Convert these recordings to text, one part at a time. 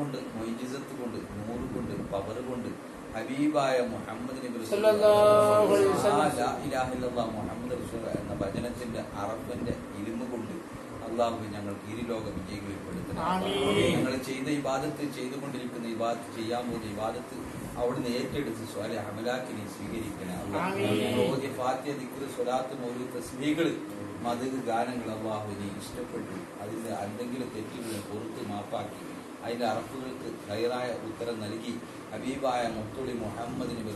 കൊണ്ട് മൊയ്ജിസത്ത് കൊണ്ട് നൂറ് കൊണ്ട് പവർ കൊണ്ട് ഹബീബായ മുഹമ്മദ് നബി മുഹമ്മദ് റസൂൽ എന്ന വചനത്തിന്റെ അറബിന്റെ ഇരുമ കൊണ്ട് അള്ളാഹു ഞങ്ങൾക്ക് ഇരുലോക വിജയികളിൽ പെടുത്തണം. ഞങ്ങൾ ചെയ്ത ഇബാദത്ത് ചെയ്തുകൊണ്ടിരിക്കുന്ന ഇബാദത്ത് ചെയ്യാൻ പോകുന്ന ഇബാദത്ത് അവിടുന്ന് ഏറ്റെടുത്ത് സ്വല അമലാക്കിനെ സ്വീകരിക്കണം. അള്ളാഹു ഫാത്തിഹ ദിക്ർ സ്വലാത്ത് മൗലൂദ് തസ്ബീഹുകൾ മദദ് ഗാനങ്ങൾ അള്ളാഹുവിനെ ഇഷ്ടപ്പെട്ടു അതിന്റെ എന്തെങ്കിലും തെറ്റുകളെ പുറത്ത് മാപ്പാക്കി അതിന്റെ അറഫുകൾക്ക് ഹൈറായ ഉത്തരം നൽകി ഹബീബായ മുത്തുളി മുഹമ്മദ് നബി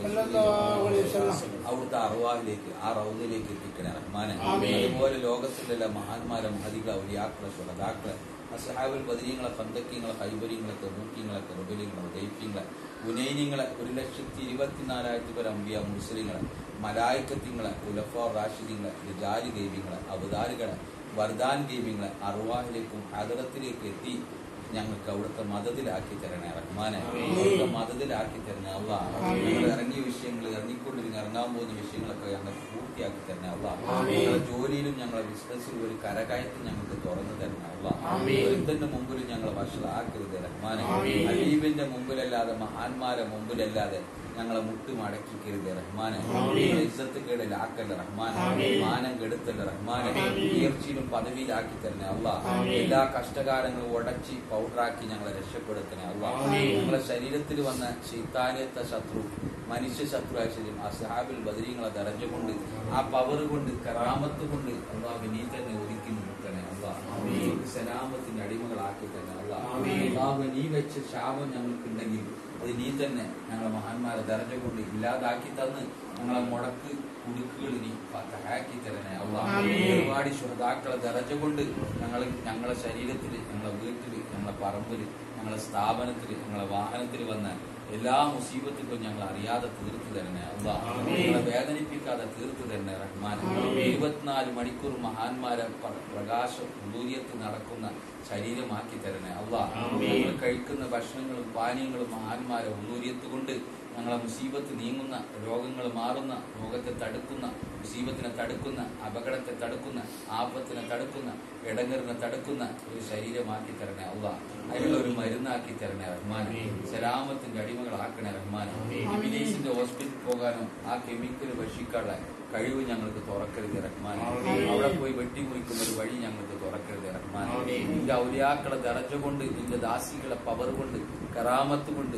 അവിടുത്തെ അറുവാഹിലേക്ക് ആ റൗദിലേക്ക് എത്തിക്കണേ റഹ്മാനെ. അതുപോലെ ലോകത്തിലുള്ള മഹാന്മാരെ മഹദികളെ ഔലിയാക്കളെ ശുഹദാക്കളെ അസ്ഹാബുൽ ബദരീങ്ങളെ ഫന്തക്കീങ്ങളെ ഹൈബരീങ്ങളെ തെബൂക്കീങ്ങളെ കറുബലീങ്ങളെ ദൈഫീങ്ങളെ ഗുനൈനിങ്ങളെ 1,24,000 പേർ അമ്പിയ മുസ്ലിങ്ങളെ മലായിക്കത്തിങ്ങളെ ഉലഫാ റാഷിദീങ്ങളെ റിജാലി ഗൈബിങ്ങളെ അവതാരികളെ വർദാൻ ഗൈബിങ്ങളെ അറുവാഹിലേക്കും ഹദറത്തിലേക്ക് എത്തി ഞങ്ങൾക്ക് അവിടുത്തെ മദതിലാക്കി തരണേ റഹ്മാനെ. അവിടുത്തെ മദതിലാക്കി തരണേ അള്ളാഹ്. ഞങ്ങൾ ഇറങ്ങിയ വിഷയങ്ങൾ ഇറങ്ങിക്കൊണ്ടിരിക്കുന്ന ഇറങ്ങാൻ പോകുന്ന വിഷയങ്ങളൊക്കെ ഞങ്ങൾക്ക് പൂർത്തിയാക്കി തരണേ അള്ളാഹ്. ഞങ്ങളുടെ ജോലിയിലും ഞങ്ങളുടെ ബിസിനസ്സിലും ഒരു കരകയറ്റം ഞങ്ങൾക്ക് തുറന്നു തരണേ അള്ളാഹ്. ഒരുത്തന്റെ മുമ്പിലും ഞങ്ങളെ വഷളാക്കരുത് റഹ്മാനെ. ഹബീബിന്റെ മുമ്പിലല്ലാതെ മഹാന്മാരെ മുമ്പിലല്ലാതെ ഞങ്ങളെ മുട്ട് മടക്കിക്കരുത് റഹ്മാനെ. ഇസ്സത്ത് കേടലാക്കല്ല റഹ്മാനെ. മാനം കെടുത്തല്ല റഹ്മാനെ. ഉയർച്ചയിലും പദവിയിലാക്കി തരണേ അള്ളാഹ്. എല്ലാ കഷ്ടകാലങ്ങളും ഉടച്ചി പൗഡറാക്കി ഞങ്ങളെ രക്ഷപ്പെടുത്തണേ അള്ളാഹ്. ഞങ്ങളെ ശരീരത്തിൽ വന്ന ശൈത്താനിയത്തെ ശത്രു മനുഷ്യ ശത്രുവായ ശരീരം അസ്ഹാബുൽ ബദരീങ്ങളെ ദറജ കൊണ്ട് ആ പവർ കൊണ്ട് കറാമത്ത് കൊണ്ട് അള്ളാഹ് നീ തന്നെ ഒതുക്കി നിർത്തണേ അള്ളാഹ്. സലാമത്തിന്റെ അടിമകളാക്കി തന്നെ അള്ളാഹ്. നീ വെച്ച ശാപം ഞങ്ങൾക്കുണ്ടെങ്കിൽ അത് നീ തന്നെ ഞങ്ങളെ മഹാന്മാരെ ദറജ കൊണ്ട് ഇല്ലാതാക്കി തന്ന് ഞങ്ങളെ മുടക്ക് കുടുക്കുകൾ നീ ഹാക്കി തരണേ അള്ളാഹ്. ഒരുപാട് ശുഹദാക്കളെ ദറജ കൊണ്ട് ഞങ്ങളെ ശരീരത്തില് ഞങ്ങളെ വീട്ടില് ഞങ്ങളെ പറമ്പില് ഞങ്ങളെ സ്ഥാപനത്തില് ഞങ്ങളെ വാഹനത്തിൽ വന്ന എല്ലാ മുസീബത്തുകളും ഞങ്ങൾ അറിയാതെ തീർത്തു തരണേ അള്ളാഹ്. ഞങ്ങളെ വേദനിപ്പിക്കാതെ തീർത്തു തരണേ റഹ്മാൻ. 24 മണിക്കൂർ മഹാന്മാരെ പ്രകാശം ഉദൂര്യത്ത് നടക്കുന്ന ശരീരമാക്കി തരണേ അള്ളാഹ്. ഞങ്ങൾ കഴിക്കുന്ന ഭക്ഷണങ്ങളും പാനീയങ്ങളും മഹാന്മാരെ ഉദൂര്യത്ത് കൊണ്ട് ഞങ്ങളെ മുസീബത്ത് നീങ്ങുന്ന രോഗങ്ങൾ മാറുന്ന രോഗത്തെ തടുക്കുന്ന മുസീബത്തിനെ തടുക്കുന്ന അപകടത്തെ തടുക്കുന്ന ആപത്തിനെ തടുക്കുന്ന ഇടങ്ങറിനെ തടുക്കുന്ന ഒരു ശരീരമാക്കി തരണേ അള്ളാഹ്. അതിനുള്ള ഒരു മരുന്നാക്കി തരണേ റഹ്മാൻ. സലാമത്തിന്റെ അടിമകളാക്കണേ റഹ്മാൻ. ഇബിലീസിന്റെ ഹോസ്പിറ്റലിൽ പോകാനും ആ കെമിക്കൽ ഭക്ഷിക്കാനുള്ള കഴിവ് ഞങ്ങൾക്ക് തുറക്കരുത് റഹ്മാൻ. അവിടെ പോയി വെട്ടിമുറിക്കുന്ന ഒരു വഴി ഞങ്ങൾക്ക് തുറക്കരുത് റഹ്മാൻ. നിന്റെ ഔലിയാക്കളെ ദറജ കൊണ്ട് നിന്റെ ദാസികളെ പവർ കൊണ്ട് കറാമത്ത് കൊണ്ട്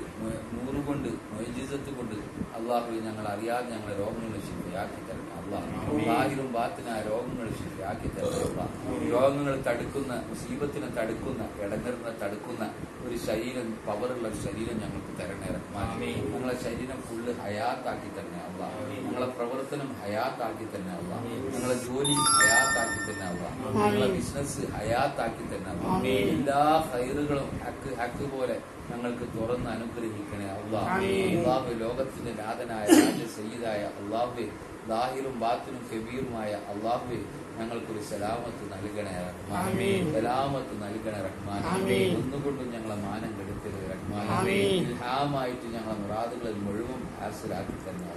നൂറ് കൊണ്ട് മൊയ്ജിസത്ത് കൊണ്ട് അള്ളാഹു ഞങ്ങൾ അറിയാതെ ഞങ്ങളെ രോഗങ്ങൾ ശിഫയാക്കി തരണം അള്ളാഹ്. ബാഹിറും ബാത്തിനായ രോഗങ്ങൾ ശിഫയാക്കി തരണം അള്ളാഹ്. രോഗങ്ങൾ തടുക്കുന്ന മുസീബത്തിനെ തടുക്കുന്ന ഇടങ്ങറിനെ തടുക്കുന്ന ഒരു ശരീരം പവറുള്ള ഒരു ശരീരം ഞങ്ങൾക്ക് തരണേ റഹ്മാൻ. ഞങ്ങളെ ശരീരം ഫുള്ള് ഹയാത്താക്കി തരണേ അള്ളാഹ്. ഞങ്ങളെ പ്രവർത്തനം ഹയാത്താക്കി തന്നെ അള്ളാഹ്. ഞങ്ങളെ ജോലി ഹയാത്താക്കി തന്നെ അള്ളാഹ്. ഞങ്ങളെ ബിസിനസ് ഹയാത്താക്കി തന്നെ അള്ളാഹ്. എല്ലാ ഹൈറുകളും ഹക്ക് പോലെ ഞങ്ങൾക്ക് തുറന്ന് അനുഗ്രഹിക്കണേ അള്ളാഹ്. അള്ളാഹു ലോകത്തിന്റെ നാഥനായ രാജ സയ്യിദായ അള്ളാഹുവെ ലാഹിറും ബാത്തിനും കബീറുമായ അള്ളാഹുവെ ഞങ്ങൾക്കൊരു സലാമത്ത് നൽകണേ റഹ്മാൻ. സലാമത്ത് നൽകണേ റഹ്മാൻ. ഒന്നുകൊണ്ടും ഞങ്ങളെ മാനം കെടുത്തരുത് റഹ്മാൻ. ഇൽഹാമായിട്ട് ഞങ്ങളെ മുറാദുകളിൽ മുഴുവൻ ഹാസിലാക്കി തരണേ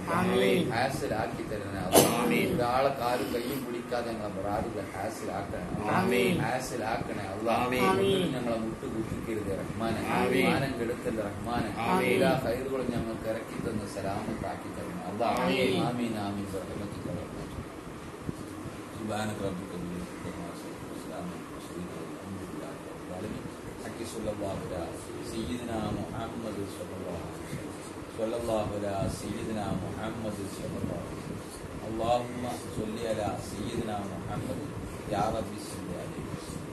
ഹാസിലാക്കി തരണേ അള്ളാഹ്. ഒരാളെ കാലും കയ്യും പിടിക്കാതെ ഞങ്ങളെ മുറാദുകളെ ഹാസിലാക്കണേ ഹാസിലാക്കണേ അള്ളാഹ്. ഞങ്ങളെ മുട്ടുകുത്തിക്കരുത് റഹ്മാനെ. മാനം കെടുത്തല്ല റഹ്മാനെ. എല്ലാ ഹൈറുകളും ഞങ്ങൾക്ക് ഇറക്കി തന്ന് സലാമത്താക്കി തരണം അള്ളാഹ്. ആമീൻ ആമീൻ. سبحانك ربك رب العزة عما يصفون وسلام على المرسلين والحمد لله رب العالمين. حكي صلى الله على سيدنا محمد صلى الله عليه وسلم. صلى الله على سيدنا محمد صلى الله عليه وسلم. اللهم صل على سيدنا محمد يا رب صل عليه وسلم.